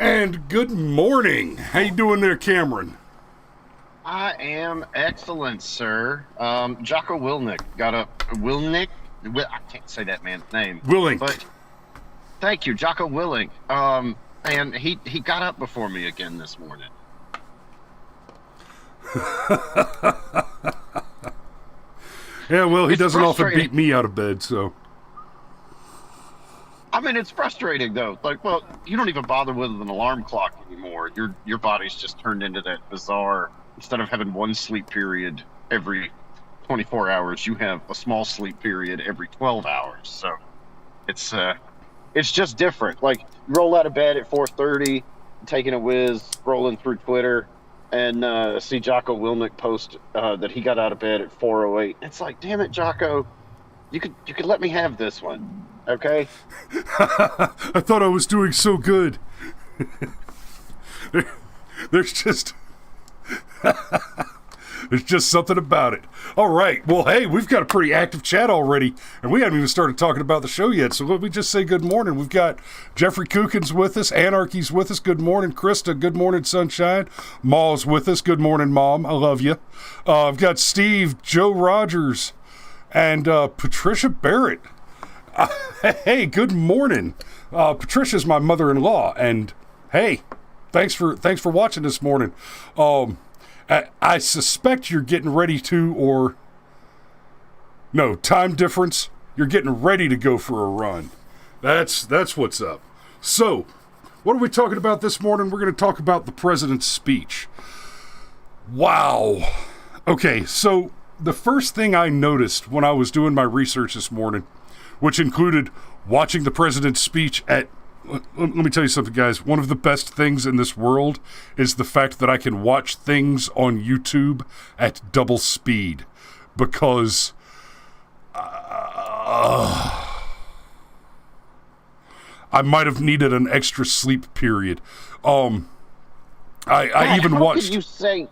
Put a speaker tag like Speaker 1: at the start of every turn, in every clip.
Speaker 1: And good morning. How you doing there, Cameron?
Speaker 2: I am excellent, sir. Jocko Wilnick got up. Wilnick? I can't say that man's name.
Speaker 1: Willink.
Speaker 2: But thank you, Jocko Willink. And he got up before me again this morning.
Speaker 1: Yeah, well, he
Speaker 2: It's
Speaker 1: doesn't often
Speaker 2: frustrating.
Speaker 1: beat me out of bed, so.
Speaker 2: I mean, it's frustrating though. Like, well, you don't even bother with an alarm clock anymore. Your body's just turned into that bizarre. Instead of having one sleep period every 24 hours, you have a small sleep period every 12 hours. So it's just different. Like, you roll out of bed at 4:30, taking a whiz, scrolling through Twitter, and see Jocko Wilnick post that he got out of bed at 4:08. It's like, damn it, Jocko, you could let me have this one, okay?
Speaker 1: I thought I was doing so good. There's just... There's just something about it. All right. Well, hey, we've got a pretty active chat already, and we haven't even started talking about the show yet, so let me just say good morning. We've got Jeffrey Kukins with us. Anarchy's with us. Good morning, Krista. Good morning, Sunshine. Ma's with us. Good morning, Mom. I love you. I've got Steve, Joe Rogers, and Patricia Barrett. Hey, good morning. Patricia's my mother-in-law, and hey, thanks for watching this morning. I suspect you're getting ready to, or no, time difference, you're getting ready to go for a run. That's what's up. So, what are we talking about this morning? We're going to talk about the president's speech. Wow. Okay, so the first thing I noticed when I was doing my research this morning, which included watching the president's speech at... Let me tell you something, guys. One of the best things in this world is the fact that I can watch things on YouTube at double speed, because I might have needed an extra sleep period. I even
Speaker 2: How
Speaker 1: watched...
Speaker 2: could you say...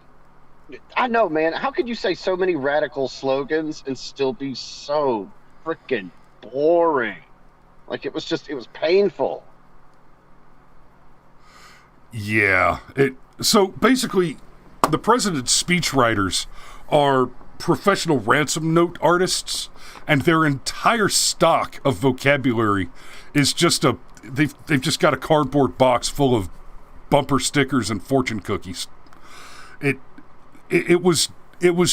Speaker 2: I know, man. How could you say so many radical slogans and still be so freaking boring? Like, it was painful.
Speaker 1: Yeah. So basically, the president's speechwriters are professional ransom note artists, and their entire stock of vocabulary is just they've just got a cardboard box full of bumper stickers and fortune cookies. It was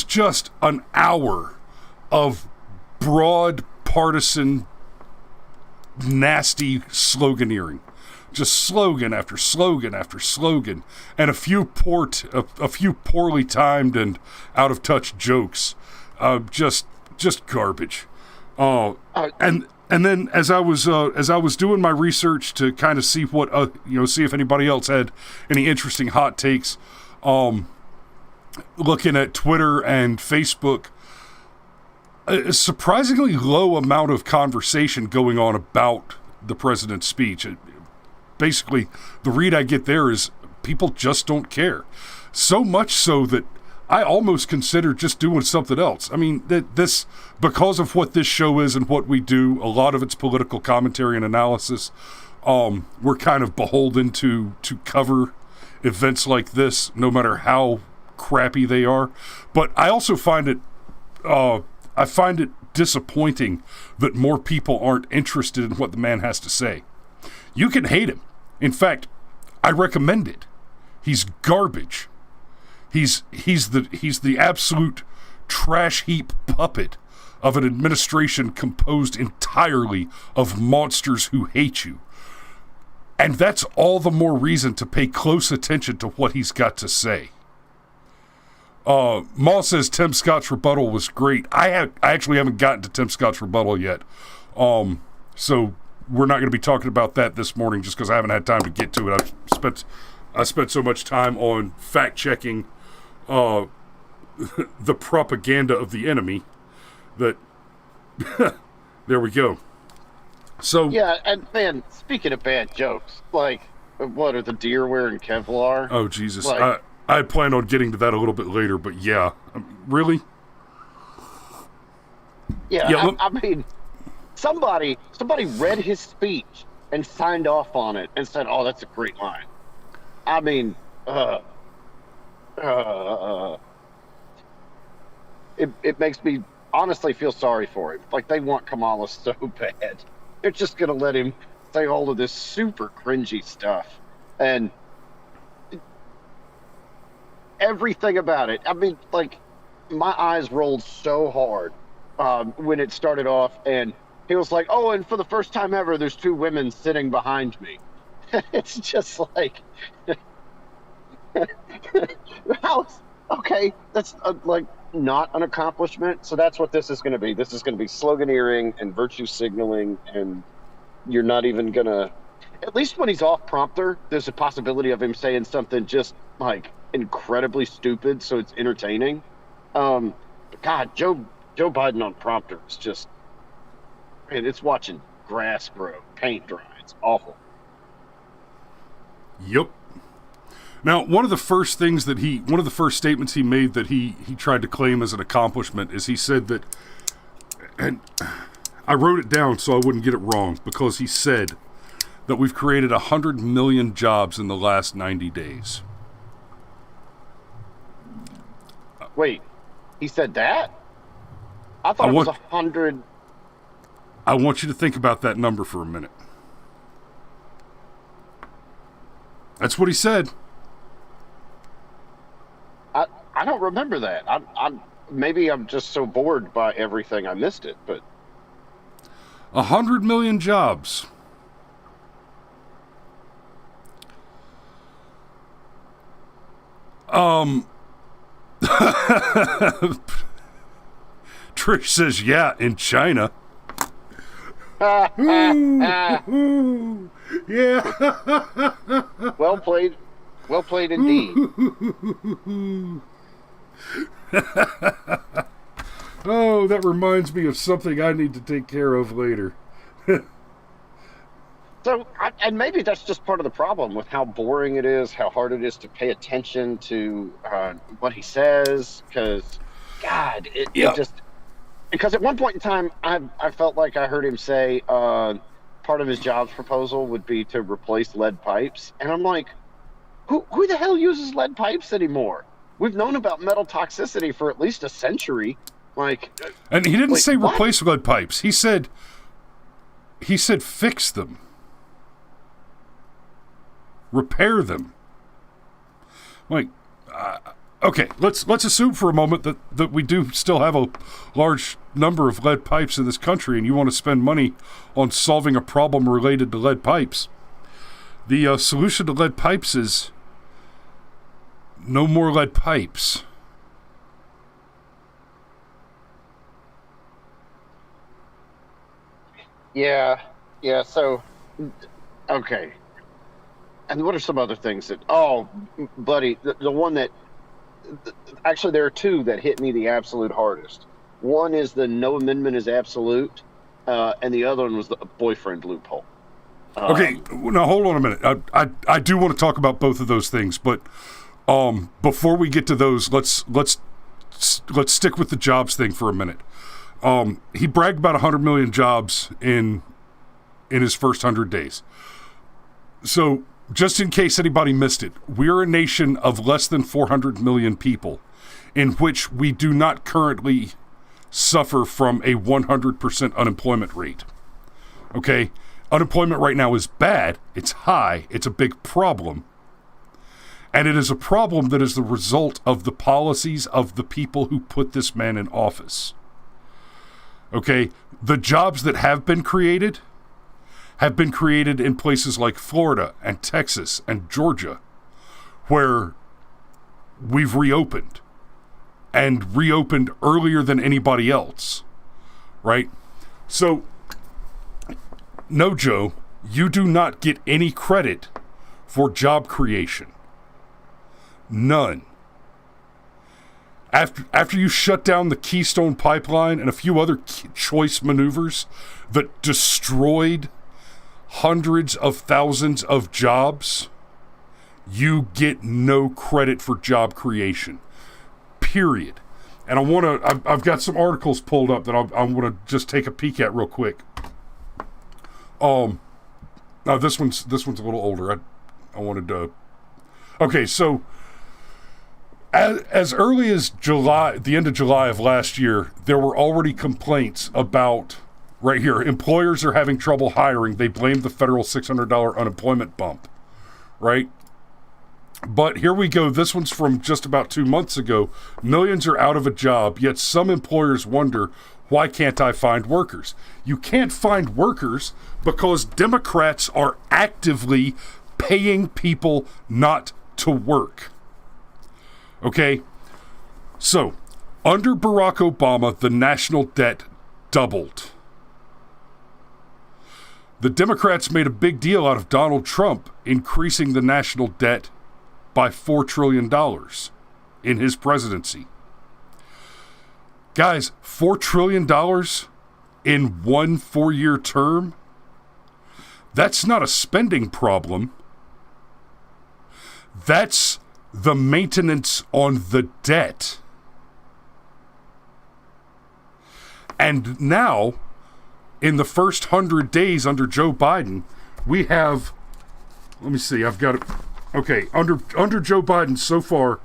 Speaker 1: just an hour of broad partisan nasty sloganeering. Just slogan after slogan after slogan, and a few poorly timed and out of touch jokes, just garbage. And then as I was doing my research to kind of see what see if anybody else had any interesting hot takes, looking at Twitter and Facebook, a surprisingly low amount of conversation going on about the president's speech. Basically, the read I get there is people just don't care. So much so that I almost consider just doing something else. I mean, this, because of what this show is and what we do, a lot of it's political commentary and analysis. We're kind of beholden to cover events like this, no matter how crappy they are. But I also find it disappointing that more people aren't interested in what the man has to say. You can hate him. In fact, I recommend it. He's garbage. He's the absolute trash heap puppet of an administration composed entirely of monsters who hate you. And that's all the more reason to pay close attention to what he's got to say. Ma says Tim Scott's rebuttal was great. I actually haven't gotten to Tim Scott's rebuttal yet. So we're not going to be talking about that this morning just because I haven't had time to get to it. I spent so much time on fact-checking the propaganda of the enemy that there we go. So
Speaker 2: Yeah, and man, speaking of bad jokes, like, what are the deer wearing Kevlar?
Speaker 1: oh Jesus,
Speaker 2: Like,
Speaker 1: I plan on getting to that a little bit later, but yeah, really?
Speaker 2: yeah, I mean, somebody read his speech and signed off on it and said, "Oh, that's a great line." I mean, uh, uh, it makes me honestly feel sorry for him. Like they want Kamala so bad. They're just gonna let him say all of this super cringy stuff. And everything about it. I mean, like my eyes rolled so hard when it started off, and he was like, "Oh, and for the first time ever, there's two women sitting behind me." It's just like, how? Okay, that's like not an accomplishment. So that's what this is going to be. This is going to be sloganeering and virtue signaling, and you're not even gonna. At least when he's off prompter, there's a possibility of him saying something just like incredibly stupid, so it's entertaining. But God, Joe Biden on prompter is just, man, it's watching grass grow, paint dry. It's awful.
Speaker 1: Yep. Now, one of the first statements he made that he tried to claim as an accomplishment is he said that, and I wrote it down so I wouldn't get it wrong, because he said that we've created 100 million jobs in the last 90 days.
Speaker 2: Wait, he said that? I thought it was 100.
Speaker 1: I want you to think about that number for a minute. That's what he said.
Speaker 2: I don't remember that. I'm maybe I'm just so bored by everything I missed it. But
Speaker 1: 100 million jobs. Trish says, "Yeah, in China." Ooh, yeah.
Speaker 2: Well played indeed.
Speaker 1: Oh, that reminds me of something I need to take care of later.
Speaker 2: So, and maybe that's just part of the problem with how boring it is, how hard it is to pay attention to what he says. Because, God, it just, because at one point in time, I felt like I heard him say part of his jobs proposal would be to replace lead pipes, and I'm like, who the hell uses lead pipes anymore? We've known about metal toxicity for at least a century. Like,
Speaker 1: and he didn't say
Speaker 2: what?
Speaker 1: Replace lead pipes. He said fix them, repair them. Like, okay, let's assume for a moment that we do still have a large number of lead pipes in this country, and you want to spend money on solving a problem related to lead pipes. The solution to lead pipes is no more lead pipes.
Speaker 2: Yeah. So, okay. And what are some other things that? Oh, buddy, the one that actually there are two that hit me the absolute hardest. One is the no amendment is absolute, and the other one was the boyfriend loophole.
Speaker 1: Okay, now hold on a minute. I do want to talk about both of those things, but before we get to those, let's stick with the jobs thing for a minute. He bragged about 100 million jobs in his first 100 days. So, just in case anybody missed it, we're a nation of less than 400 million people, in which we do not currently suffer from a 100% unemployment rate. Okay? Unemployment right now is bad. It's high. It's a big problem. And it is a problem that is the result of the policies of the people who put this man in office. Okay? The jobs that have been created in places like Florida and Texas and Georgia, where we've reopened, and reopened earlier than anybody else, right? So, no, Joe, you do not get any credit for job creation. None. After you shut down the Keystone Pipeline and a few other choice maneuvers that destroyed hundreds of thousands of jobs, you get no credit for job creation. Period. And I've got some articles pulled up that I want to just take a peek at real quick. Now this one's a little older. I wanted to Okay, so as early as July, the end of July of last year, there were already complaints about, right here, employers are having trouble hiring. They blame the federal $600 unemployment bump, right? But here we go. This one's from just about 2 months ago. Millions are out of a job, yet some employers wonder, why can't I find workers? You can't find workers because Democrats are actively paying people not to work. Okay? So, under Barack Obama, the national debt doubled. The Democrats made a big deal out of Donald Trump increasing the national debt by $4 trillion in his presidency. Guys, $4 trillion in one 4-year term? That's not a spending problem. That's the maintenance on the debt. And now, in the first 100 days under Joe Biden, we have, let me see, I've got it. Okay, under Joe Biden so far,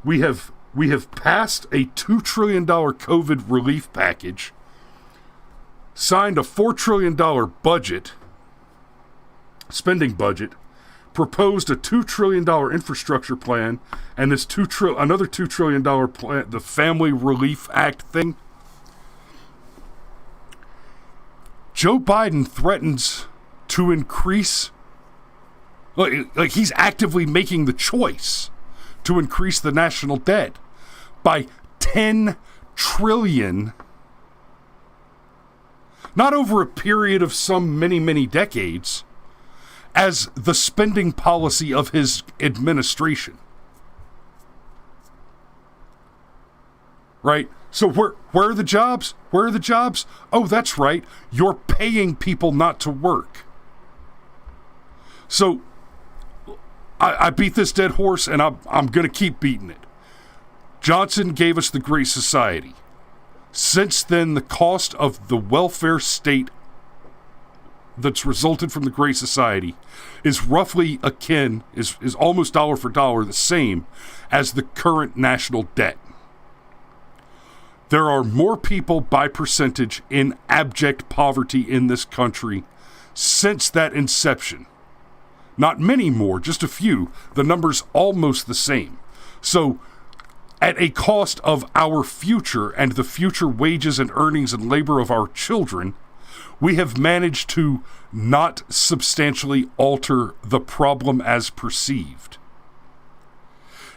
Speaker 1: we have passed a $2 trillion COVID relief package, signed a $4 trillion budget, spending budget, proposed a $2 trillion infrastructure plan, and this another $2 trillion plan, the Family Relief Act thing. Joe Biden threatens to increase, like he's actively making the choice to increase the national debt by $10 trillion, not over a period of some many decades, as the spending policy of his administration. Right? So where are the jobs? Where are the jobs? Oh, that's right. You're paying people not to work. So I beat this dead horse, and I'm going to keep beating it. Johnson gave us the Great Society. Since then, the cost of the welfare state that's resulted from the Great Society is roughly akin, is almost dollar for dollar the same as the current national debt. There are more people by percentage in abject poverty in this country since that inception. Not many more, just a few. The number's almost the same. So, at a cost of our future and the future wages and earnings and labor of our children, we have managed to not substantially alter the problem as perceived.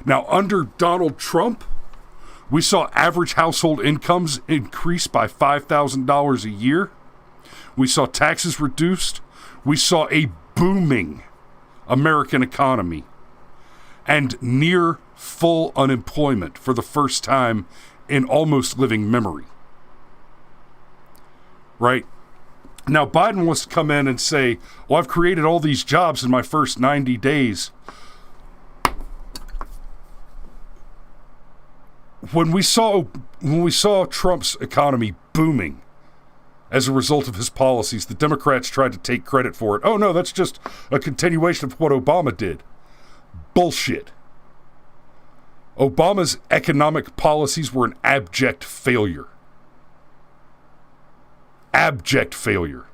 Speaker 1: Now, under Donald Trump, we saw average household incomes increase by $5,000 a year. We saw taxes reduced. We saw a booming American economy and near full unemployment for the first time in almost living memory. Right? Now, Biden wants to come in and say, well, I've created all these jobs in my first 90 days. When we saw Trump's economy booming as a result of his policies, the Democrats tried to take credit for it. Oh, no, that's just a continuation of what Obama did. Bullshit. Obama's economic policies were an abject failure. Abject failure.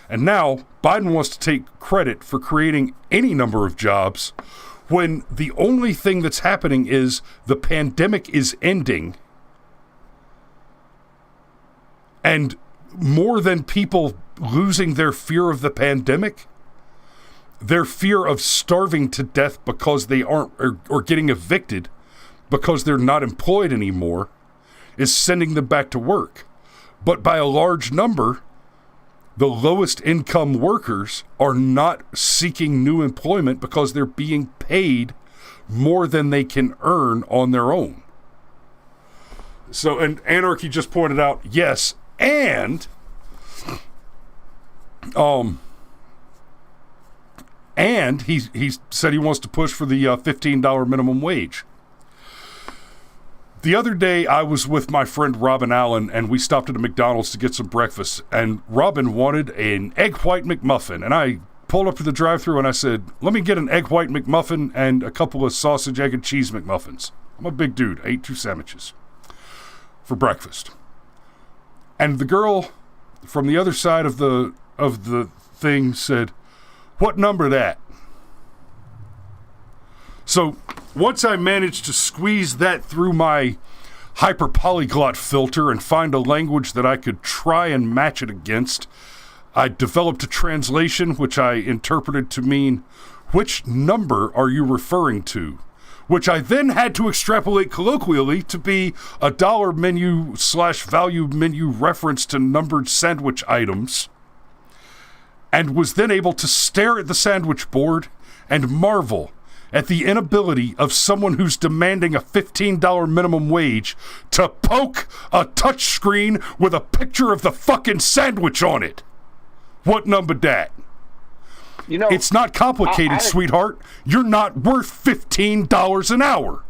Speaker 1: And now, Biden wants to take credit for creating any number of jobs when the only thing that's happening is the pandemic is ending, and more than people losing their fear of the pandemic, their fear of starving to death because they aren't, or getting evicted because they're not employed anymore, is sending them back to work. But by a large number, the lowest income workers are not seeking new employment because they're being paid more than they can earn on their own. So, and Anarchy just pointed out, yes, and he said he wants to push for the $15 minimum wage. The other day, I was with my friend Robin Allen, and we stopped at a McDonald's to get some breakfast, and Robin wanted an egg white McMuffin, and I pulled up to the drive-thru and I said, let me get an egg white McMuffin and a couple of sausage, egg, and cheese McMuffins. I'm a big dude. I ate 2 sandwiches for breakfast. And the girl from the other side of the thing said, what number that? So once I managed to squeeze that through my hyperpolyglot filter and find a language that I could try and match it against, I developed a translation which I interpreted to mean, which number are you referring to? Which I then had to extrapolate colloquially to be a dollar menu / value menu reference to numbered sandwich items, and was then able to stare at the sandwich board and marvel at the inability of someone who's demanding a $15 minimum wage to poke a touchscreen with a picture of the fucking sandwich on it. What number that?
Speaker 3: You know,
Speaker 1: it's not complicated, sweetheart. You're not worth $15 an hour.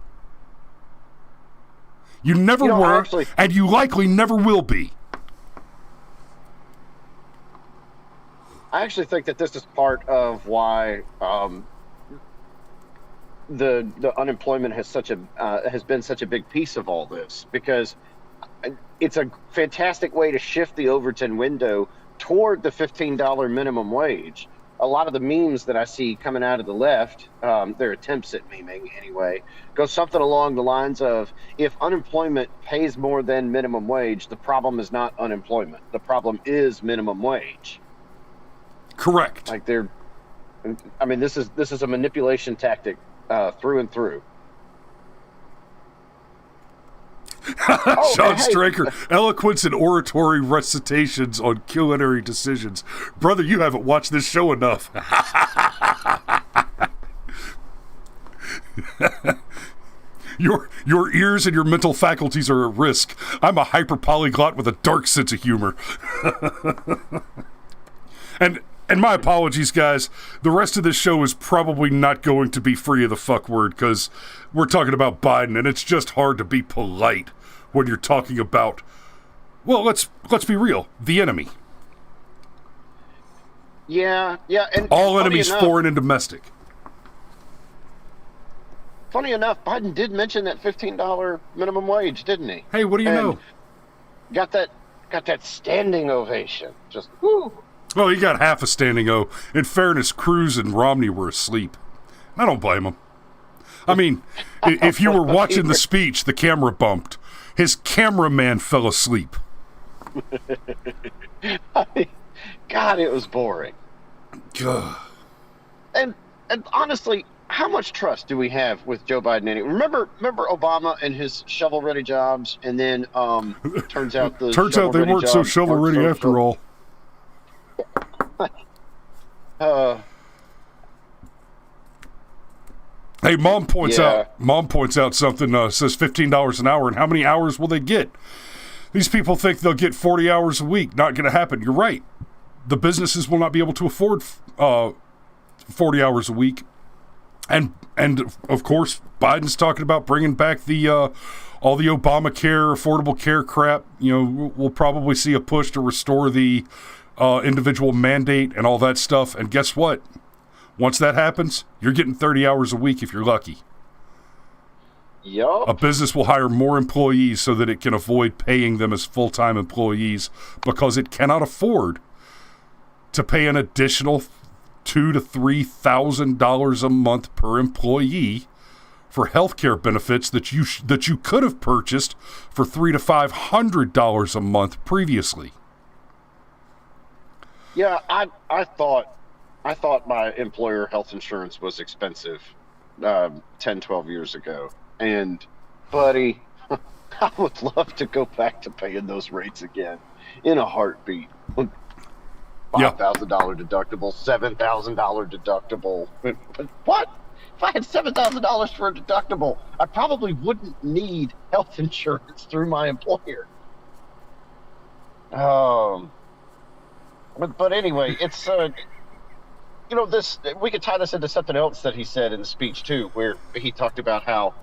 Speaker 1: You never were, and you likely never will be.
Speaker 3: I actually think that this is part of why the unemployment has been such a big piece of all this, because it's a fantastic way to shift the Overton window toward the $15 minimum wage. A lot of the memes that I see coming out of the left, their attempts at memeing anyway, go something along the lines of, if unemployment pays more than minimum wage, the problem is not unemployment. The problem is minimum wage.
Speaker 1: Correct.
Speaker 3: Like this is a manipulation tactic through and through.
Speaker 1: Sean Straker, eloquence and oratory recitations on culinary decisions. Brother, you haven't watched this show enough. Your ears and your mental faculties are at risk. I'm a hyper-polyglot with a dark sense of humor. And my apologies, guys. The rest of this show is probably not going to be free of the fuck word, because we're talking about Biden, and it's just hard to be polite when you're talking about, well, let's be real, the enemy.
Speaker 3: Yeah, and
Speaker 1: all enemies, foreign and domestic.
Speaker 3: Funny enough, Biden did mention that $15 minimum wage, didn't he?
Speaker 1: Hey, what do you know?
Speaker 3: Got that standing ovation. Just whoo.
Speaker 1: Well, he got half a standing O. In fairness, Cruz and Romney were asleep. I don't blame them. I mean, if you were watching the speech, the camera bumped. His cameraman fell asleep.
Speaker 3: I mean, God, it was boring.
Speaker 1: God.
Speaker 3: And honestly, how much trust do we have with Joe Biden anyway? Remember Obama and his shovel-ready jobs, and then turns out they
Speaker 1: weren't so shovel-ready after all. Hey, Mom points out something, says $15 an hour, and how many hours will they get? These people think they'll get 40 hours a week. Not going to happen. You're right. The businesses will not be able to afford 40 hours a week. And of course, Biden's talking about bringing back the all the Obamacare, Affordable Care crap. You know, we'll probably see a push to restore the individual mandate and all that stuff. And guess what? Once that happens, you're getting 30 hours a week if you're lucky.
Speaker 3: Yup.
Speaker 1: A business will hire more employees so that it can avoid paying them as full-time employees, because it cannot afford to pay an additional $2,000 to $3,000 a month per employee for healthcare benefits that you could have purchased for $300 to $500 a month previously.
Speaker 3: Yeah, I thought my employer health insurance was expensive 10, 12 years ago. And, buddy, I would love to go back to paying those rates again in a heartbeat. $5,000 deductible, $7,000 deductible. What? If I had $7,000 for a deductible, I probably wouldn't need health insurance through my employer. But anyway, it's this, we could tie this into something else that he said in the speech too, where he talked about how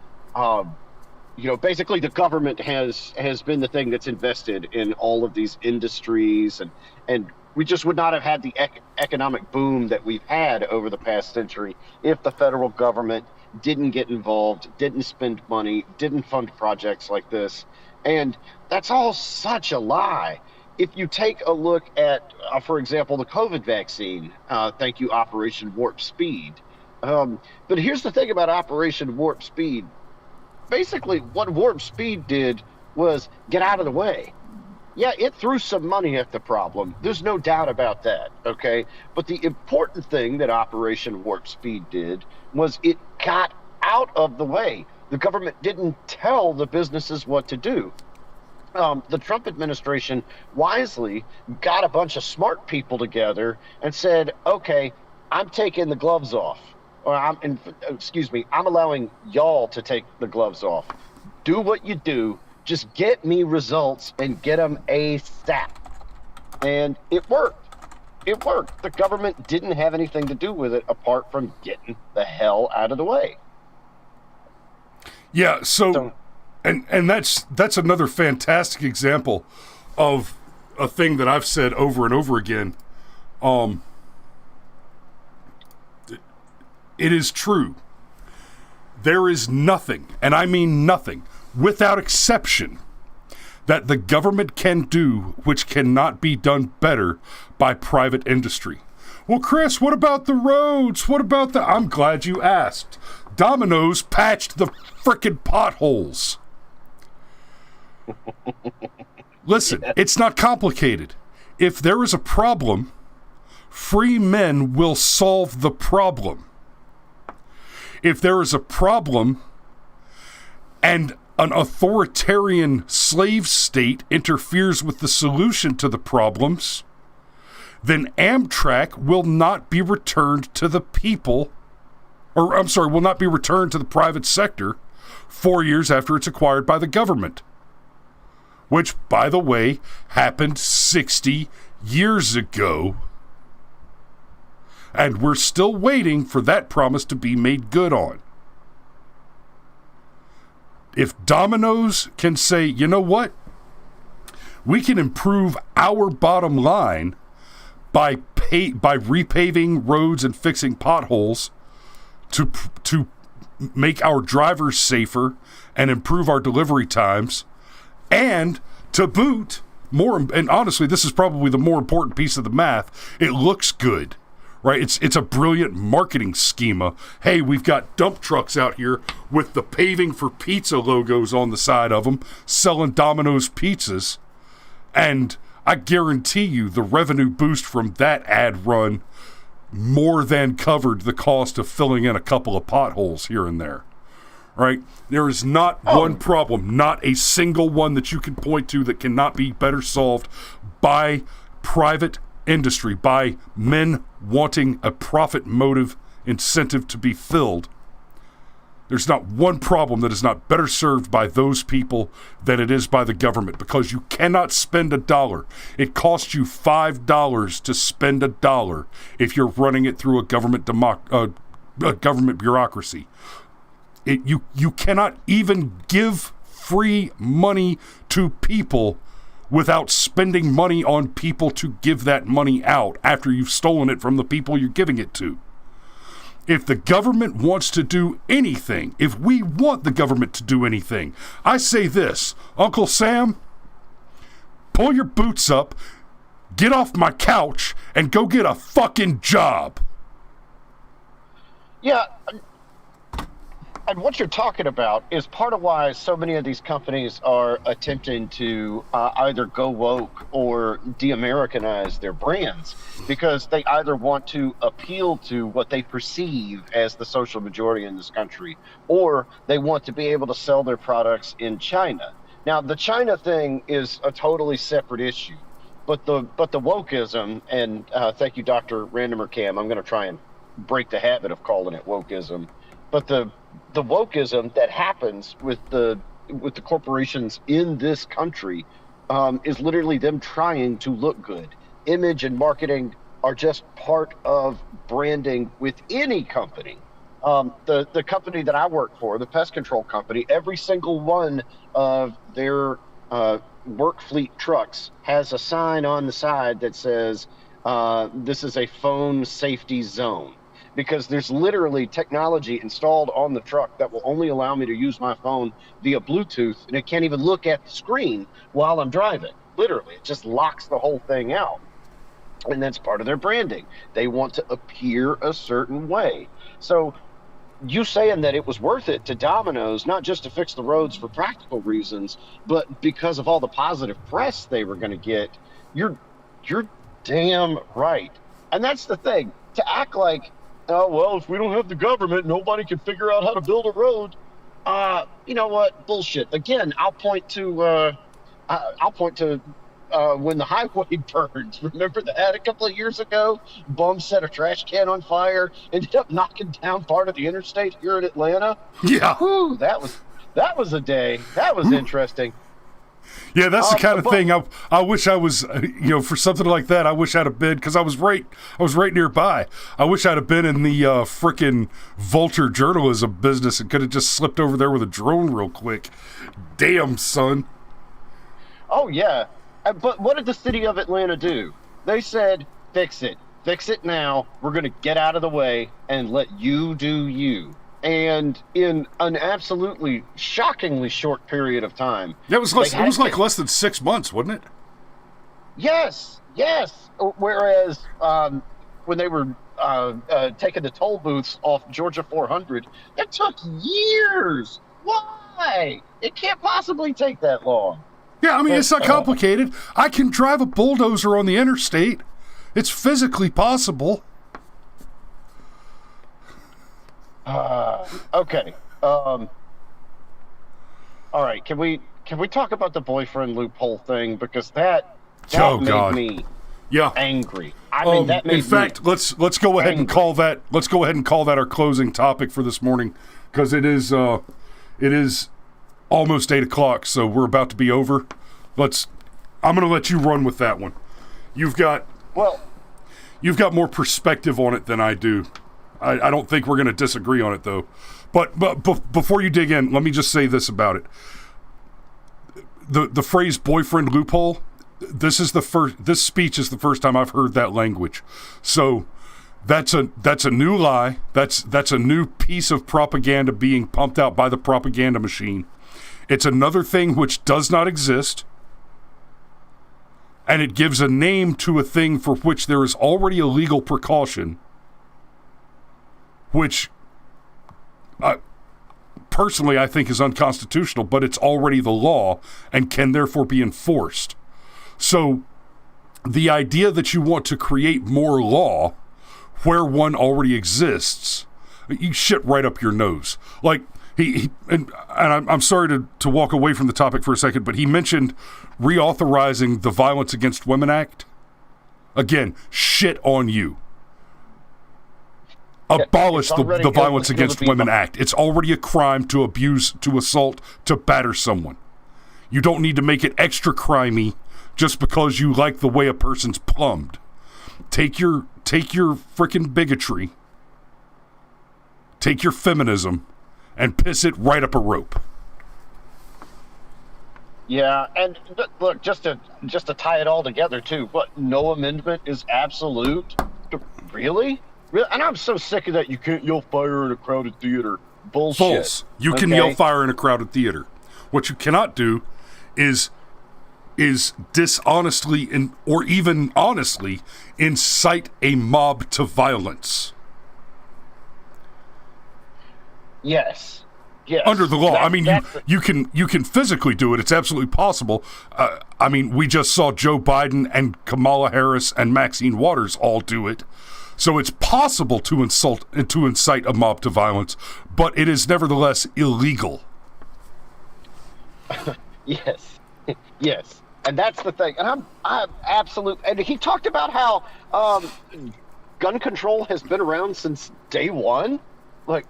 Speaker 3: basically the government has been the thing that's invested in all of these industries and We just would not have had the economic boom that we've had over the past century if the federal government didn't get involved, didn't spend money, didn't fund projects like this. And that's all such a lie. If you take a look at, for example, the COVID vaccine, thank you, Operation Warp Speed. But here's the thing about Operation Warp Speed. Basically, what Warp Speed did was get out of the way. Yeah, it threw some money at the problem. There's no doubt about that, okay? But the important thing that Operation Warp Speed did was it got out of the way. The government didn't tell the businesses what to do. The Trump administration wisely got a bunch of smart people together and said, okay, I'm taking the gloves off. Or I'm allowing y'all to take the gloves off. Do what you do. Just get me results and get them ASAP. And it worked. It worked. The government didn't have anything to do with it apart from getting the hell out of the way.
Speaker 1: Yeah, so and that's another fantastic example of a thing that I've said over and over again. It is true. There is nothing, and I mean nothing, without exception, that the government can do which cannot be done better by private industry. Well, Chris, what about the roads? What about the... I'm glad you asked. Domino's patched the frickin' potholes. Listen, it's not complicated. If there is a problem, free men will solve the problem. If there is a problem and an authoritarian slave state interferes with the solution to the problems, then Amtrak will not be returned to the people, will not be returned to the private sector 4 years after it's acquired by the government. Which, by the way, happened 60 years ago. And we're still waiting for that promise to be made good on. If Domino's can say, you know what? We can improve our bottom line by repaving roads and fixing potholes to make our drivers safer and improve our delivery times, and to boot, and honestly, this is probably the more important piece of the math, it looks good. Right, it's a brilliant marketing schema. Hey, we've got dump trucks out here with the paving for pizza logos on the side of them, selling Domino's pizzas, and I guarantee you the revenue boost from that ad run more than covered the cost of filling in a couple of potholes here and there. Right, there is not one problem, not a single one that you can point to that cannot be better solved by private industry, by men wanting a profit motive incentive to be filled. There's not one problem that is not better served by those people than it is by the government, because you cannot spend $1. It costs you $5 to spend $1 if you're running it through a government bureaucracy. You cannot even give free money to people without spending money on people to give that money out after you've stolen it from the people you're giving it to. If the government wants to do anything, if we want the government to do anything, I say this, Uncle Sam, pull your boots up, get off my couch, and go get a fucking job.
Speaker 3: Yeah, and what you're talking about is part of why so many of these companies are attempting to either go woke or de-Americanize their brands, because they either want to appeal to what they perceive as the social majority in this country, or they want to be able to sell their products in China. Now, the China thing is a totally separate issue, but the wokeism, and thank you, Dr. Randomer Cam, I'm going to try and break the habit of calling it wokeism, but the wokeism that happens with the corporations in this country is literally them trying to look good. Image and marketing are just part of branding with any company. The company that I work for, the pest control company, every single one of their work fleet trucks has a sign on the side that says, this is a phone safety zone. Because there's literally technology installed on the truck that will only allow me to use my phone via Bluetooth, and it can't even look at the screen while I'm driving. Literally, it just locks the whole thing out. And that's part of their branding. They want to appear a certain way. So you saying that it was worth it to Domino's, not just to fix the roads for practical reasons, but because of all the positive press they were going to get, you're damn right. And that's the thing. To act like, oh, well, if we don't have the government, nobody can figure out how to build a road. You know what? Bullshit. Again, I'll point to when the highway burned. Remember that a couple of years ago? Bum set a trash can on fire, ended up knocking down part of the interstate here in Atlanta.
Speaker 1: Yeah.
Speaker 3: Whew, that was a day. That was interesting.
Speaker 1: Yeah, that's the kind of thing I wish I was, for something like that. I wish I'd have been, because I was right nearby. I wish I'd have been in the frickin' vulture journalism business and could have just slipped over there with a drone real quick. Damn, son.
Speaker 3: Oh yeah, but what did the city of Atlanta do? They said, "Fix it now. We're going to get out of the way and let you do you." And in an absolutely shockingly short period of time.
Speaker 1: Yeah, it was like less than 6 months, wasn't it?
Speaker 3: Yes. Whereas when they were taking the toll booths off Georgia 400, it took years. Why? It can't possibly take that long.
Speaker 1: Yeah, I mean, it's not complicated. I can drive a bulldozer on the interstate. It's physically possible.
Speaker 3: Okay. All right. Can we talk about the boyfriend loophole thing, because that made me angry. I mean, that made
Speaker 1: in fact,
Speaker 3: me
Speaker 1: let's go ahead and call that our closing topic for this morning, because it is almost 8 o'clock, so we're about to be over. I'm going to let you run with that one. You've got more perspective on it than I do. I don't think we're going to disagree on it, though. But before you dig in, let me just say this about it. The phrase "boyfriend loophole," this speech is the first time I've heard that language. So that's a new lie. That's a new piece of propaganda being pumped out by the propaganda machine. It's another thing which does not exist, and it gives a name to a thing for which there is already a legal precaution, which personally I think is unconstitutional, but it's already the law and can therefore be enforced. So the idea that you want to create more law where one already exists, you shit right up your nose. Like and I'm sorry to walk away from the topic for a second, but he mentioned reauthorizing the Violence Against Women Act. Again, shit on you. Abolish the Violence Against Women Act. It's already a crime to abuse, to assault, to batter someone. You don't need to make it extra crimey just because you like the way a person's plumbed. Take your frickin' bigotry, take your feminism, and piss it right up a rope.
Speaker 3: Yeah, and look, just to tie it all together too, but no amendment is absolute. Really? And I'm so sick of that. You can't yell fire in a crowded theater. Bullshit.
Speaker 1: False. You can yell fire in a crowded theater. What you cannot do is dishonestly or even honestly incite a mob to violence.
Speaker 3: Yes.
Speaker 1: Under the law. You can physically do it. It's absolutely possible. We just saw Joe Biden and Kamala Harris and Maxine Waters all do it. So it's possible to incite a mob to violence, but it is nevertheless illegal.
Speaker 3: Yes, and that's the thing. And I'm absolute. And he talked about how gun control has been around since day one. Like,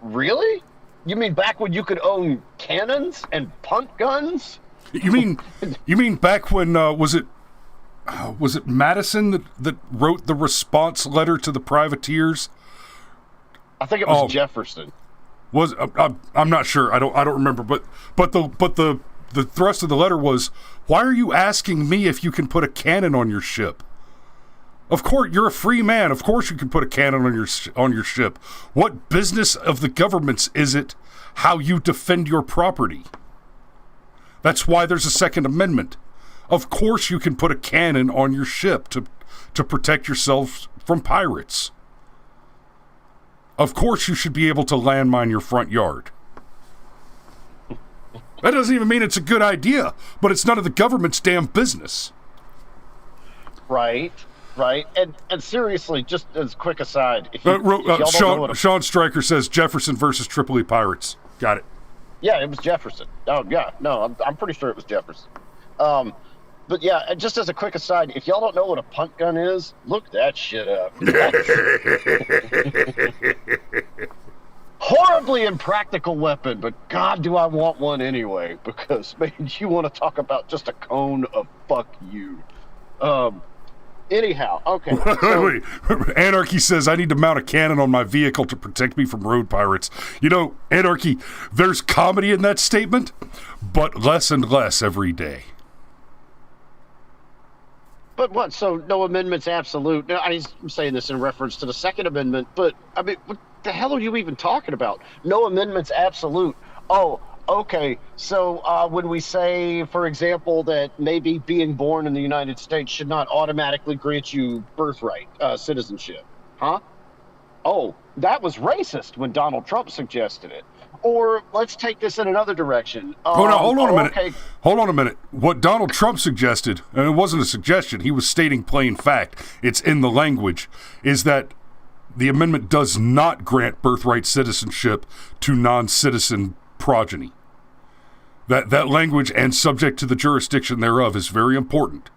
Speaker 3: really? You mean back when you could own cannons and punt guns?
Speaker 1: You mean back when was it Madison that wrote the response letter to the privateers?
Speaker 3: I think it was Jefferson.
Speaker 1: I'm not sure. I don't remember. But the the thrust of the letter was, why are you asking me if you can put a cannon on your ship? Of course, you're a free man. Of course you can put a cannon on your ship. What business of the government's is it how you defend your property? That's why there's a Second Amendment. Of course you can put a cannon on your ship to protect yourself from pirates. Of course you should be able to landmine your front yard. That doesn't even mean it's a good idea, but it's none of the government's damn business.
Speaker 3: Right. And seriously, just as a quick aside, if y'all don't know what
Speaker 1: Sean Stryker says Jefferson versus Tripoli pirates. Got it.
Speaker 3: Yeah, it was Jefferson. Oh, yeah. No, I'm pretty sure it was Jefferson. But yeah, and just as a quick aside, if y'all don't know what a punt gun is, look that shit up. Horribly impractical weapon, but God, do I want one anyway, because, man, you want to talk about just a cone of fuck you. Anyhow, okay.
Speaker 1: Wait. Anarchy says, I need to mount a cannon on my vehicle to protect me from road pirates. You know, Anarchy, there's comedy in that statement, but less and less every day.
Speaker 3: But what? So no amendment's absolute. Now, I'm saying this in reference to the Second Amendment, but I mean, what the hell are you even talking about? No amendment's absolute. Oh, okay. So when we say, for example, that maybe being born in the United States should not automatically grant you birthright citizenship, huh? Oh, that was racist when Donald Trump suggested it. Or let's take this in another direction.
Speaker 1: Hold on a minute.
Speaker 3: Okay.
Speaker 1: Hold on a minute. What Donald Trump suggested, and it wasn't a suggestion, he was stating plain fact, it's in the language, is that the amendment does not grant birthright citizenship to non-citizen progeny. That language and subject to the jurisdiction thereof is very important.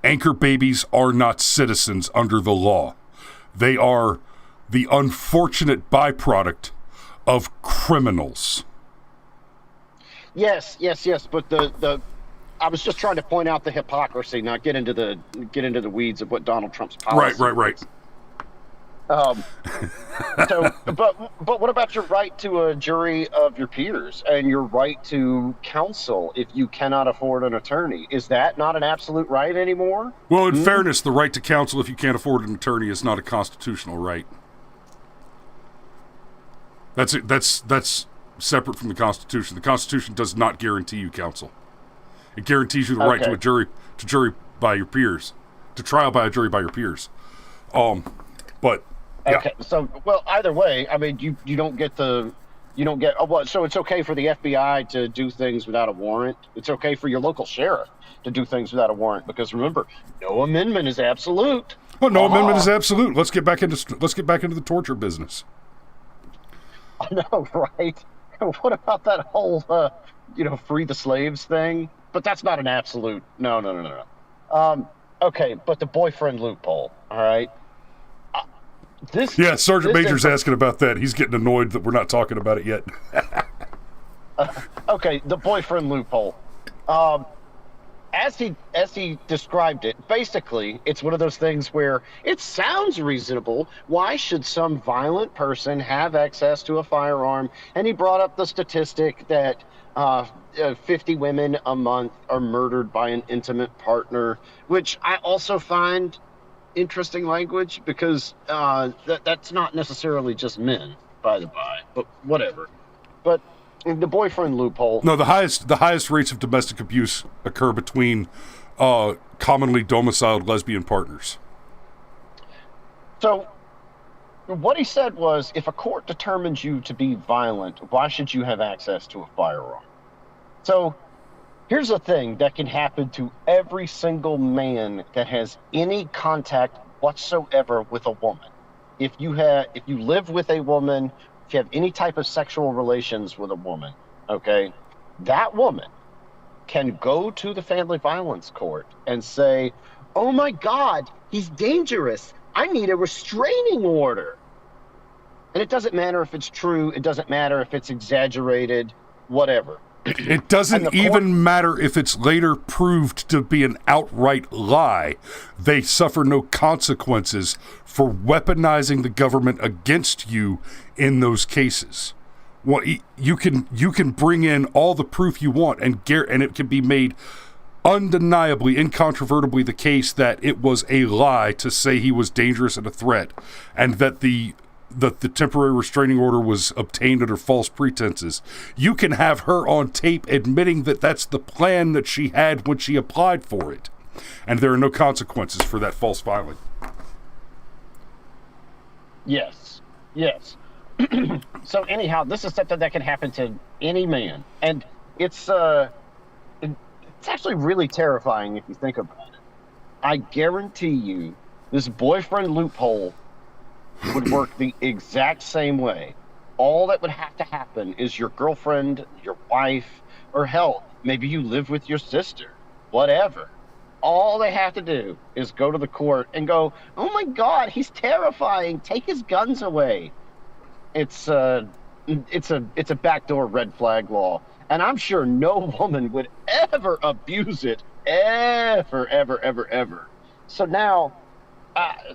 Speaker 1: Anchor babies are not citizens under the law. They are the unfortunate byproduct of criminals.
Speaker 3: Yes. But the I was just trying to point out the hypocrisy, not get into the weeds of what Donald Trump's policy.
Speaker 1: Right.
Speaker 3: So, but what about your right to a jury of your peers and your right to counsel if you cannot afford an attorney? Is that not an absolute right anymore?
Speaker 1: Well, in fairness, the right to counsel if you can't afford an attorney is not a constitutional right. That's separate from the Constitution. The Constitution does not guarantee you counsel. It guarantees you the right to a jury by your peers, to trial by a jury by your peers. But yeah.
Speaker 3: Okay, so well, either way, I mean, you don't get so it's okay for the FBI to do things without a warrant. It's okay for your local sheriff to do things without a warrant, because remember, no amendment is absolute.
Speaker 1: Well, no amendment is absolute. Let's get back into the torture business.
Speaker 3: I know, right? What about that whole, free the slaves thing? But that's not an absolute. No. Okay, but the boyfriend loophole, all right?
Speaker 1: Sergeant Major's asking about that. He's getting annoyed that we're not talking about it yet.
Speaker 3: Okay, the boyfriend loophole. As he described it, basically, it's one of those things where it sounds reasonable. Why should some violent person have access to a firearm? And he brought up the statistic that 50 women a month are murdered by an intimate partner, which I also find interesting language, because that's not necessarily just men, by the by, but whatever. But the boyfriend loophole.
Speaker 1: No, the highest rates of domestic abuse occur between commonly domiciled lesbian partners.
Speaker 3: So what he said was, if a court determines you to be violent, why should you have access to a firearm? So here's the thing that can happen to every single man that has any contact whatsoever with a woman. If you live with a woman, if you have any type of sexual relations with a woman, okay, that woman can go to the family violence court and say, oh my God, he's dangerous. I need a restraining order. And it doesn't matter if it's true. It doesn't matter if it's exaggerated, whatever.
Speaker 1: It doesn't even matter if it's later proved to be an outright lie. They suffer no consequences for weaponizing the government against you in those cases. Well, you can bring in all the proof you want, and it can be made undeniably, incontrovertibly the case that it was a lie to say he was dangerous and a threat, and that the temporary restraining order was obtained under false pretenses. You can have her on tape admitting that that's the plan that she had when she applied for it, and there are no consequences for that false filing.
Speaker 3: Yes. So anyhow, this is something that can happen to any man, and it's actually really terrifying if you think about it. I guarantee you, this boyfriend loophole would work the exact same way. All that would have to happen is your girlfriend, your wife, or hell, maybe you live with your sister, whatever. All they have to do is go to the court and go, "Oh my God, he's terrifying. Take his guns away." It's a backdoor red flag law, and I'm sure no woman would ever abuse it, ever. So now, I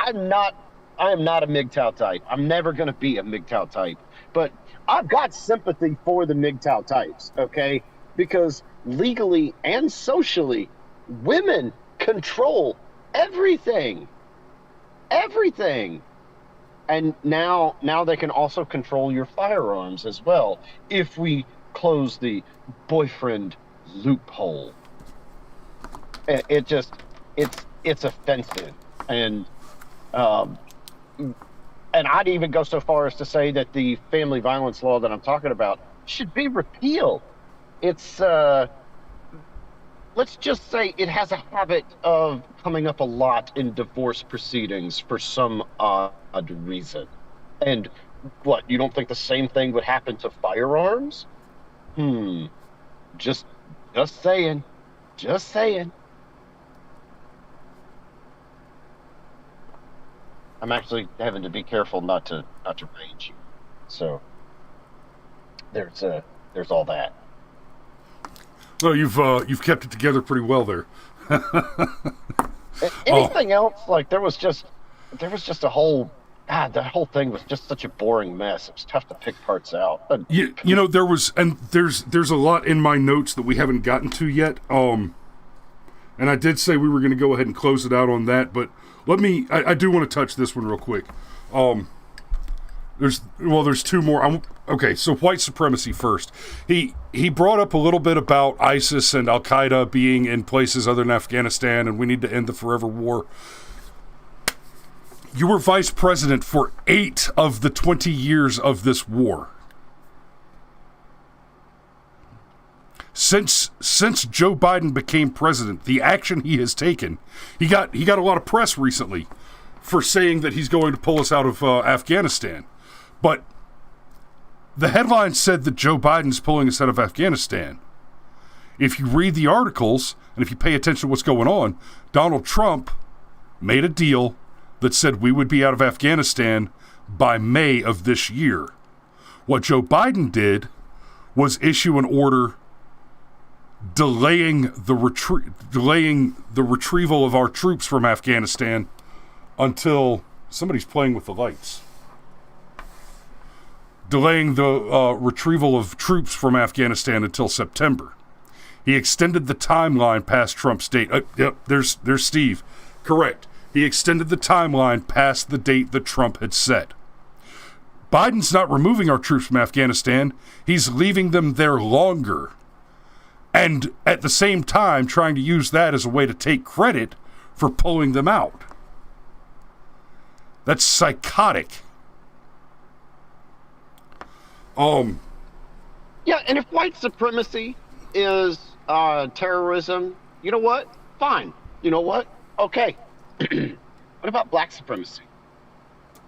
Speaker 3: am not a MGTOW type. I'm never going to be a MGTOW type, but I've got sympathy for the MGTOW types, okay? Because legally and socially, women control everything. And now they can also control your firearms as well if we close the boyfriend loophole. It's offensive, and I'd even go so far as to say that the family violence law that I'm talking about should be repealed. It's let's just say it has a habit of coming up a lot in divorce proceedings for some odd reason. And what, you don't think the same thing would happen to firearms? Just saying. I'm actually having to be careful not to rage you. So there's all that.
Speaker 1: Well, you've kept it together pretty well there.
Speaker 3: Anything else? Like there was just a whole. God, that whole thing was just such a boring mess. It was tough to pick parts out.
Speaker 1: You know, there's a lot in my notes that we haven't gotten to yet. And I did say we were going to go ahead and close it out on that, but I do want to touch this one real quick. There's two more. Okay, so white supremacy first. He brought up a little bit about ISIS and Al Qaeda being in places other than Afghanistan, and we need to end the forever war. You were vice president for 8 of the 20 years of this war. Since Joe Biden became president, the action he has taken, he got a lot of press recently for saying that he's going to pull us out of Afghanistan. But the headline said that Joe Biden's pulling us out of Afghanistan. If you read the articles, and if you pay attention to what's going on, Donald Trump made a deal that said we would be out of Afghanistan by May of this year. What Joe Biden did was issue an order delaying the retrieval of our troops from Afghanistan until somebody's playing with the lights. Delaying the retrieval of troops from Afghanistan until September. He extended the timeline past Trump's date. Yep, there's Steve. Correct. He extended the timeline past the date that Trump had set. Biden's not removing our troops from Afghanistan. He's leaving them there longer. And at the same time, trying to use that as a way to take credit for pulling them out. That's psychotic.
Speaker 3: Yeah, and if white supremacy is terrorism, you know what? Fine. You know what? Okay. What about black supremacy?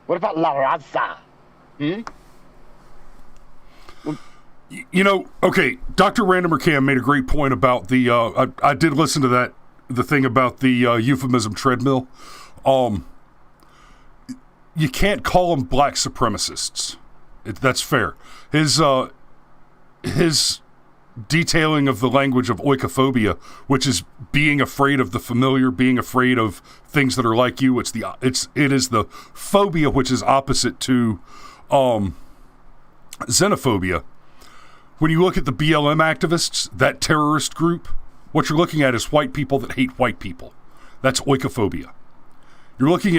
Speaker 3: What about La Raza?
Speaker 1: You know, okay, Dr. Random Cam made a great point about the, I did listen to the thing about the euphemism treadmill. You can't call them black supremacists. That's fair. His detailing of the language of oikophobia, which is being afraid of the familiar, being afraid of things that are like you. It is the phobia which is opposite to xenophobia, when you look at the BLM activists, that terrorist group, what you're looking at is white people that hate white people. That's oikophobia. You're looking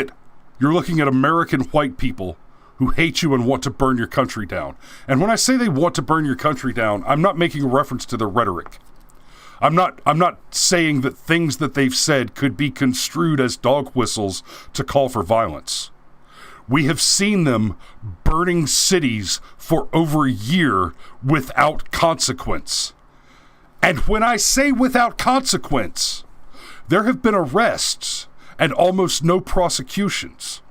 Speaker 1: at American white people who hate you and want to burn your country down. And when I say they want to burn your country down, I'm not making a reference to their rhetoric. I'm not saying that things that they've said could be construed as dog whistles to call for violence. We have seen them burning cities for over a year without consequence. And when I say without consequence, there have been arrests and almost no prosecutions.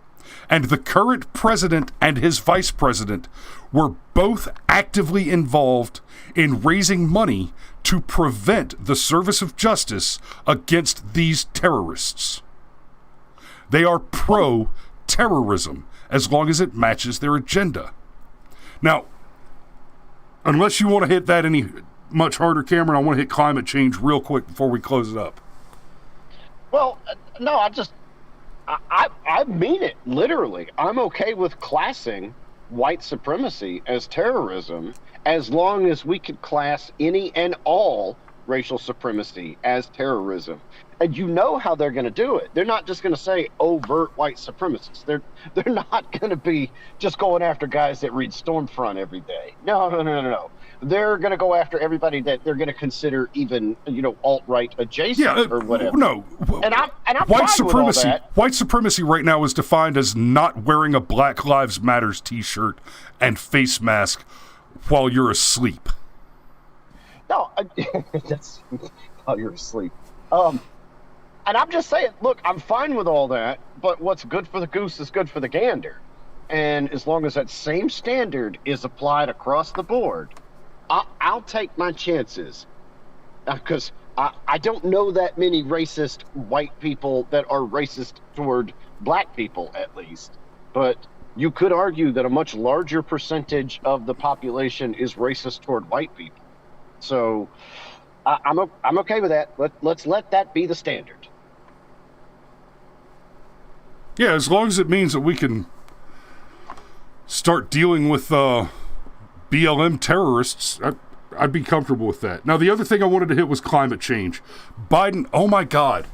Speaker 1: And the current president and his vice president were both actively involved in raising money to prevent the service of justice against these terrorists. They are pro-terrorism as long as it matches their agenda. Now, unless you want to hit that any much harder, Cameron, I want to hit climate change real quick before we close it up.
Speaker 3: Well, no, I mean it, literally. I'm okay with classing white supremacy as terrorism as long as we could class any and all racial supremacy as terrorism. And you know how they're going to do it. They're not just going to say overt white supremacists. They're not going to be just going after guys that read Stormfront every day. No. They're going to go after everybody that they're going to consider even, alt-right adjacent or whatever.
Speaker 1: No.
Speaker 3: And I'm
Speaker 1: white
Speaker 3: fine
Speaker 1: supremacy.
Speaker 3: with all that.
Speaker 1: White supremacy right now is defined as not wearing a Black Lives Matters T-shirt and face mask while you're asleep.
Speaker 3: No, that's while you're asleep. And I'm just saying, look, I'm fine with all that, but what's good for the goose is good for the gander. And as long as that same standard is applied across the board, I'll take my chances. Because I don't know that many racist white people that are racist toward black people, at least. But you could argue that a much larger percentage of the population is racist toward white people. So I'm okay with that. Let's let that be the standard.
Speaker 1: Yeah, as long as it means that we can start dealing with BLM terrorists, I'd be comfortable with that. Now, the other thing I wanted to hit was climate change. Biden, oh my God.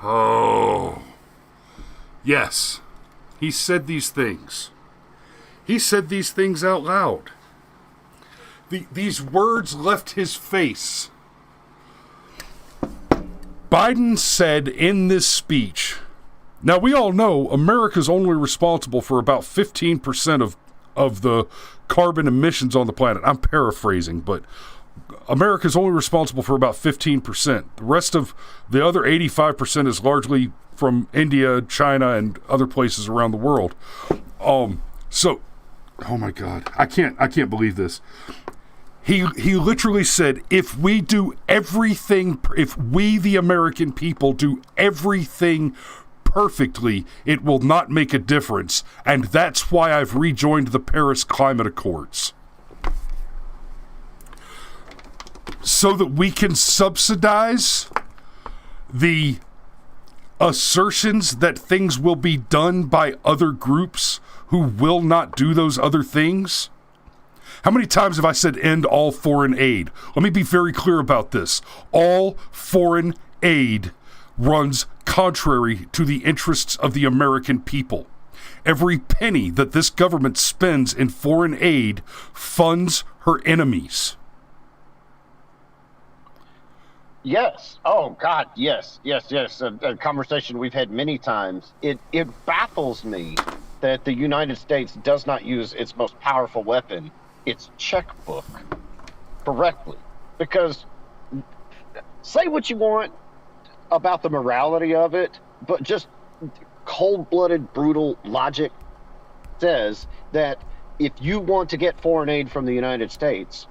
Speaker 1: Oh. Yes. He said these things. He said these things out loud. These words left his face. Biden said in this speech, now we all know America's only responsible for about 15% of the carbon emissions on the planet. I'm paraphrasing, but America's only responsible for about 15%. The rest of the other 85% is largely from India, China, and other places around the world. So, oh my God, I can't believe this. He literally said, if we, the American people, do everything perfectly, it will not make a difference. And that's why I've rejoined the Paris Climate Accords. So that we can subsidize the assertions that things will be done by other groups who will not do those other things. How many times have I said end all foreign aid? Let me be very clear about this. All foreign aid runs contrary to the interests of the American people. Every penny that this government spends in foreign aid funds her enemies.
Speaker 3: Yes. Oh, God, yes. A conversation we've had many times. It baffles me that the United States does not use its most powerful weapon, its checkbook, correctly. Because say what you want about the morality of it, but just cold-blooded, brutal logic says that if you want to get foreign aid from the United States,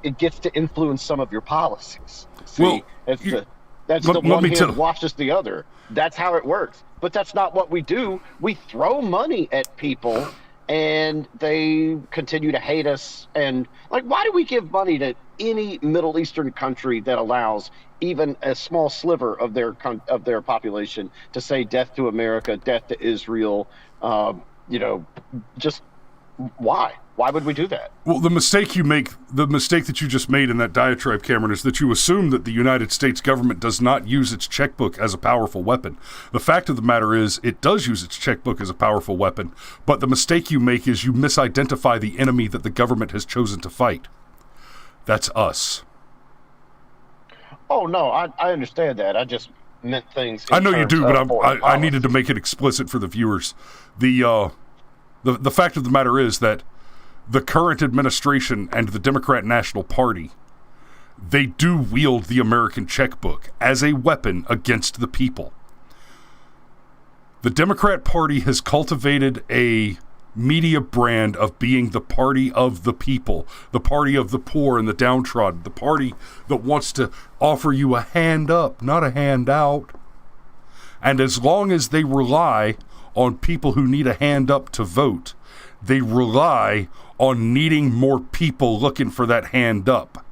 Speaker 3: it gets to influence some of your policies. See,
Speaker 1: well,
Speaker 3: that's the one hand washes the other. That's how it works. But that's not what we do. We throw money at people and they continue to hate us. And like, why do we give money to any Middle Eastern country that allows even a small sliver of their population to say death to America, death to Israel? You know, just why? Why would we do that?
Speaker 1: Well, the mistake that you just made in that diatribe, Cameron, is that you assume that the United States government does not use its checkbook as a powerful weapon. The fact of the matter is, it does use its checkbook as a powerful weapon, but the mistake you make is you misidentify the enemy that the government has chosen to fight. That's us.
Speaker 3: Oh, no, I understand that. I just meant things.
Speaker 1: I know you do, but I needed to make it explicit for the viewers. The fact of the matter is that the current administration and the Democrat National Party, they do wield the American checkbook as a weapon against the people. The Democrat Party has cultivated a media brand of being the party of the people, the party of the poor and the downtrodden, the party that wants to offer you a hand up, not a handout. And as long as they rely on people who need a hand up to vote, they rely on needing more people looking for that hand up.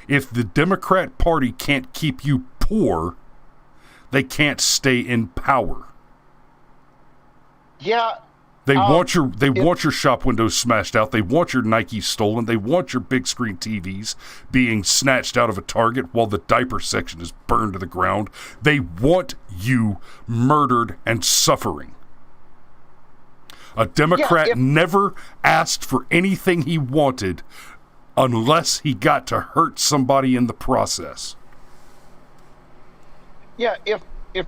Speaker 1: If the Democrat Party can't keep you poor, they can't stay in power.
Speaker 3: Yeah.
Speaker 1: They want your shop windows smashed out. They want your Nikes stolen. They want your big screen TVs being snatched out of a Target while the diaper section is burned to the ground. They want you murdered and suffering. A Democrat never asked for anything he wanted unless he got to hurt somebody in the process.
Speaker 3: Yeah, if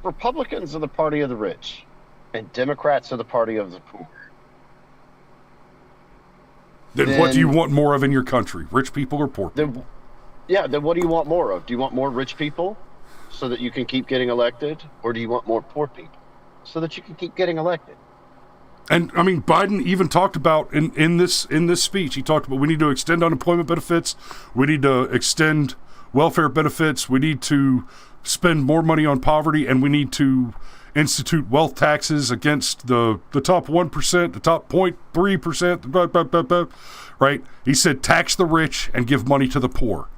Speaker 3: Republicans are the party of the rich and Democrats are the party of the poor,
Speaker 1: then what do you want more of in your country? Rich people or poor people?
Speaker 3: Then what do you want more of? Do you want more rich people so that you can keep getting elected? Or do you want more poor people so that you can keep getting elected?
Speaker 1: And I mean, Biden even talked about in this speech, he talked about we need to extend unemployment benefits, we need to extend welfare benefits, we need to spend more money on poverty, and we need to institute wealth taxes against the top 1%, the top 0.3%, right? He said tax the rich and give money to the poor.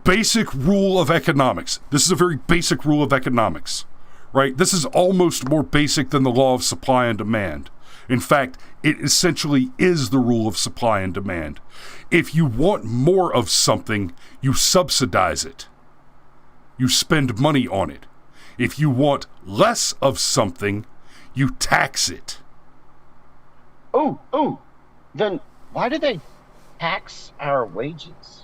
Speaker 1: Basic rule of economics. This is a very basic rule of economics. Right? This is almost more basic than the law of supply and demand. In fact, it essentially is the rule of supply and demand. If you want more of something, you subsidize it. You spend money on it. If you want less of something, you tax it.
Speaker 3: Then why do they tax our wages?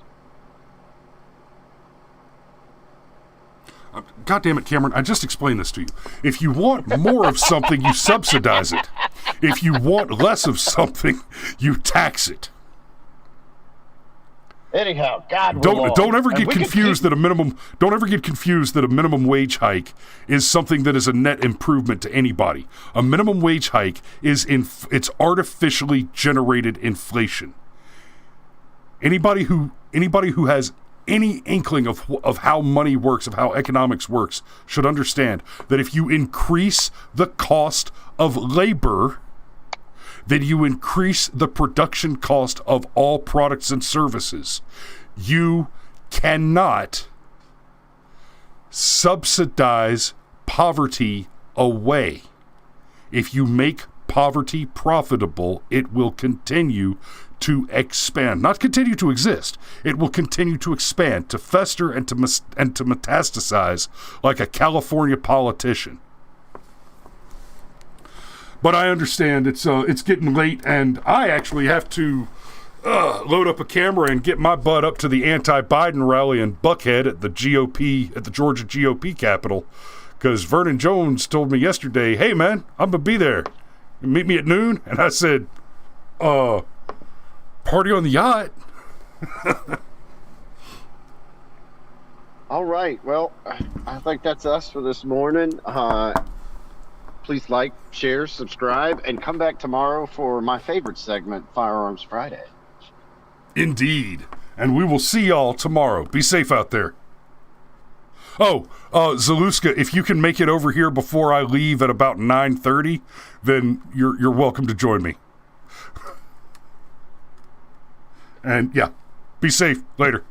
Speaker 1: God damn it, Cameron, I just explained this to you. If you want more of something, you subsidize it. If you want less of something, you tax it.
Speaker 3: Anyhow, God,
Speaker 1: don't ever get confused that a minimum wage hike is something that is a net improvement to anybody. A minimum wage hike is it's artificially generated inflation. Anybody who has any inkling of how money works, of how economics works, should understand that if you increase the cost of labor, then you increase the production cost of all products and services. You cannot subsidize poverty away. If you make poverty profitable, it will continue to expand, not continue to exist. It will continue to expand, to fester, and to metastasize like a California politician. But I understand it's getting late, and I actually have to load up a camera and get my butt up to the anti-Biden rally in Buckhead at the Georgia GOP Capitol, because Vernon Jones told me yesterday, "Hey man, I'm gonna be there. Meet me at noon." And I said, party on the yacht.
Speaker 3: All right. Well, I think that's us for this morning. Please like, share, subscribe, and come back tomorrow for my favorite segment, Firearms Friday.
Speaker 1: Indeed. And we will see y'all tomorrow. Be safe out there. Oh, Zaluska, if you can make it over here before I leave at about 9:30, then you're welcome to join me. And yeah, be safe. Later.